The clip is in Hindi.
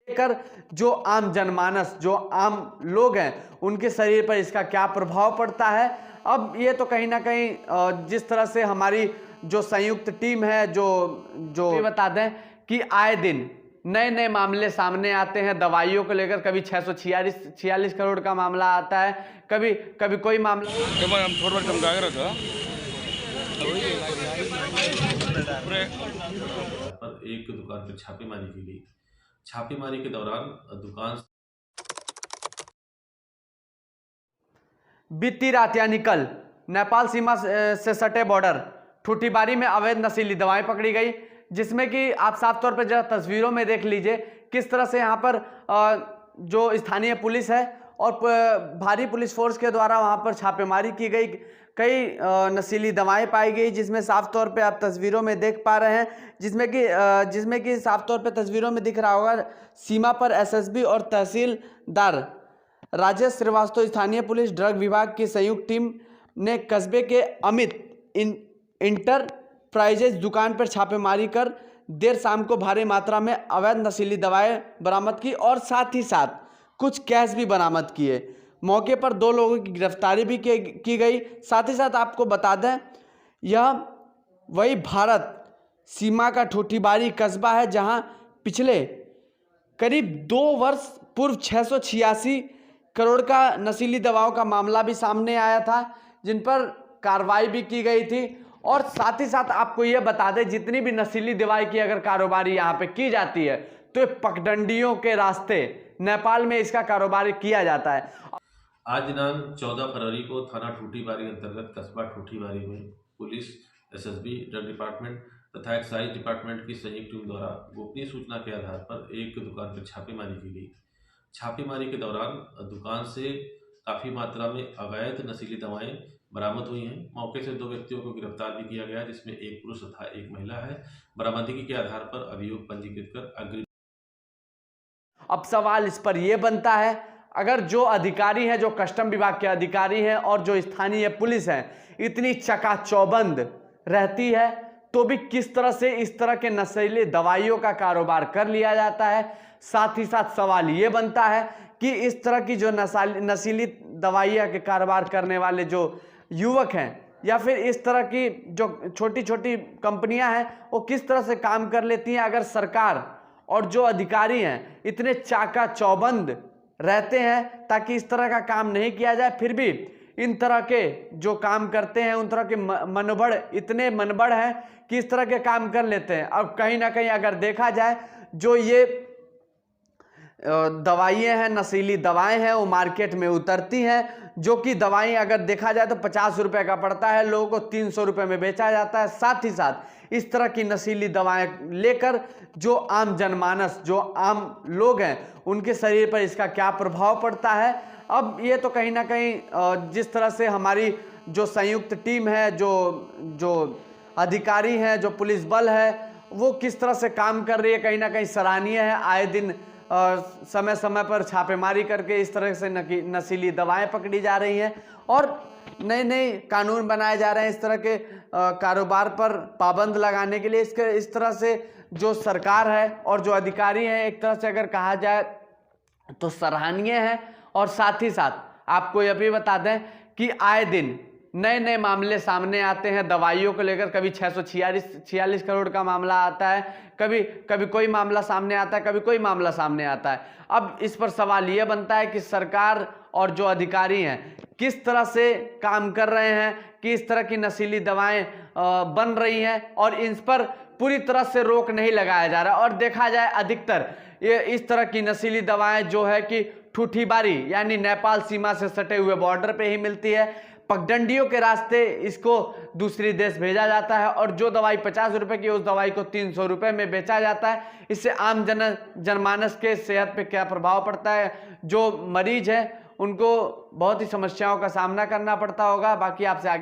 लेकर जो आम जनमानस, जो आम लोग हैं, उनके शरीर पर इसका क्या प्रभाव पड़ता है। अब ये तो कहीं ना कहीं जिस तरह से हमारी जो संयुक्त टीम है, जो ये बता दें कि आए दिन नए नए मामले सामने आते हैं दवाइयों को लेकर। कभी 646 करोड़ का मामला आता है, कभी कोई मामला। पर एक दुकान पर छापेमारी की गई। छापेमारी के दौरान दुकान बीती रात यानी कल नेपाल सीमा से सटे बॉर्डर ठूठीबारी में अवैध नशीली दवाएं पकड़ी गई, जिसमें कि आप साफ तौर पर जरा तस्वीरों में देख लीजिए किस तरह से यहाँ पर जो स्थानीय पुलिस है और भारी पुलिस फोर्स के द्वारा वहाँ पर छापेमारी की गई। कई नशीली दवाएं पाई गई, जिसमें साफ तौर पे आप तस्वीरों में देख पा रहे हैं, जिसमें कि साफ तौर पे तस्वीरों में दिख रहा होगा सीमा पर एसएसबी और तहसीलदार राजेश श्रीवास्तव स्थानीय पुलिस ड्रग विभाग की संयुक्त टीम ने कस्बे के अमित इंटरप्राइजेज दुकान पर छापेमारी कर देर शाम को भारी मात्रा में अवैध नशीली दवाएं बरामद की और साथ ही साथ कुछ कैश भी बरामद किए। मौके पर 2 लोगों की गिरफ्तारी भी की गई। साथ ही साथ आपको बता दें, यह वही भारत सीमा का ठूठीबारी कस्बा है जहां पिछले करीब 2 वर्ष पूर्व 686 करोड़ का नशीली दवाओं का मामला भी सामने आया था, जिन पर कार्रवाई भी की गई थी। और साथ ही साथ आपको यह बता दें, जितनी भी नशीली दवाई की अगर कारोबारी यहाँ पे की जाती है तो ये पगडंडियों के रास्ते नेपाल में इसका कारोबार किया जाता है। आज दिनांक 14 फरवरी को थाना ठूठीबारी अंतर्गत कस्बा ठूठीबारी में पुलिस, एसएसबी, ड्रग डिपार्टमेंट तथा एक्साइज डिपार्टमेंट की संयुक्त टीम द्वारा गोपनीय सूचना के आधार पर एक दुकान पर छापेमारी की गई। छापेमारी के दौरान दुकान से काफ़ी मात्रा में अवैध नशीली दवाएं बरामद हुई हैं। मौके से 2 व्यक्तियों को गिरफ्तार भी किया गया, जिसमें एक पुरुष तथा एक महिला है। बरामदगी के आधार पर अभियोग पंजीकृत कर अग्रिम। अब सवाल इस पर यह बनता है, अगर जो अधिकारी हैं, जो कस्टम विभाग के अधिकारी हैं और जो स्थानीय पुलिस है इतनी चकाचौबंद रहती है, तो भी किस तरह से इस तरह के नशीली दवाइयों का कारोबार कर लिया जाता है। साथ ही साथ सवाल ये बनता है कि इस तरह की जो नशीली दवाइयाँ के कारोबार करने वाले जो युवक हैं या फिर इस तरह की जो छोटी छोटी कंपनियां हैं, वो किस तरह से काम कर लेती हैं। अगर सरकार और जो अधिकारी हैं इतने चाकाचौबंद रहते हैं ताकि इस तरह का काम नहीं किया जाए, फिर भी इन तरह के जो काम करते हैं उन तरह के मनोबड़ इतने मनबड़ हैं कि इस तरह के काम कर लेते हैं। अब कहीं ना कहीं अगर देखा जाए, जो ये दवाइयाँ हैं, नशीली दवाएं हैं, वो मार्केट में उतरती हैं, जो कि दवाई अगर देखा जाए तो 50 रुपए का पड़ता है, लोगों को 300 रुपए में बेचा जाता है। साथ ही साथ इस तरह की नशीली दवाएं लेकर जो आम जनमानस, जो आम लोग हैं, उनके शरीर पर इसका क्या प्रभाव पड़ता है। अब ये तो कहीं ना कहीं जिस तरह से हमारी जो संयुक्त टीम है, जो अधिकारी हैं, जो पुलिस बल है, वो किस तरह से काम कर रही है, कहीं ना कहीं सराहनीय है। आए दिन समय समय पर छापेमारी करके इस तरह से नशीली दवाएं पकड़ी जा रही हैं और नए नए कानून बनाए जा रहे हैं इस तरह के कारोबार पर पाबंद लगाने के लिए। इस तरह से जो सरकार है और जो अधिकारी हैं, एक तरह से अगर कहा जाए तो सराहनीय है। और साथ ही साथ आपको यह भी बता दें कि आए दिन नए नए मामले सामने आते हैं दवाइयों को लेकर। कभी 646 करोड़ का मामला आता है, कभी कोई मामला सामने आता है, कभी कोई मामला सामने आता है। अब इस पर सवाल यह बनता है कि सरकार और जो अधिकारी हैं किस तरह से काम कर रहे हैं कि इस तरह की नशीली दवाएं बन रही हैं और इन पर पूरी तरह से रोक नहीं लगाया जा रहा। और देखा जाए अधिकतर ये इस तरह की नशीली दवाएं जो है कि ठूठीबारी यानी नेपाल सीमा से सटे हुए बॉर्डर पे ही मिलती है। पगडंडियों के रास्ते इसको दूसरी देश भेजा जाता है और जो दवाई 50 रुपए की, उस दवाई को 300 रुपए में बेचा जाता है। इससे आम जनमानस के सेहत पे क्या प्रभाव पड़ता है, जो मरीज है उनको बहुत ही समस्याओं का सामना करना पड़ता होगा। बाकी आपसे आगे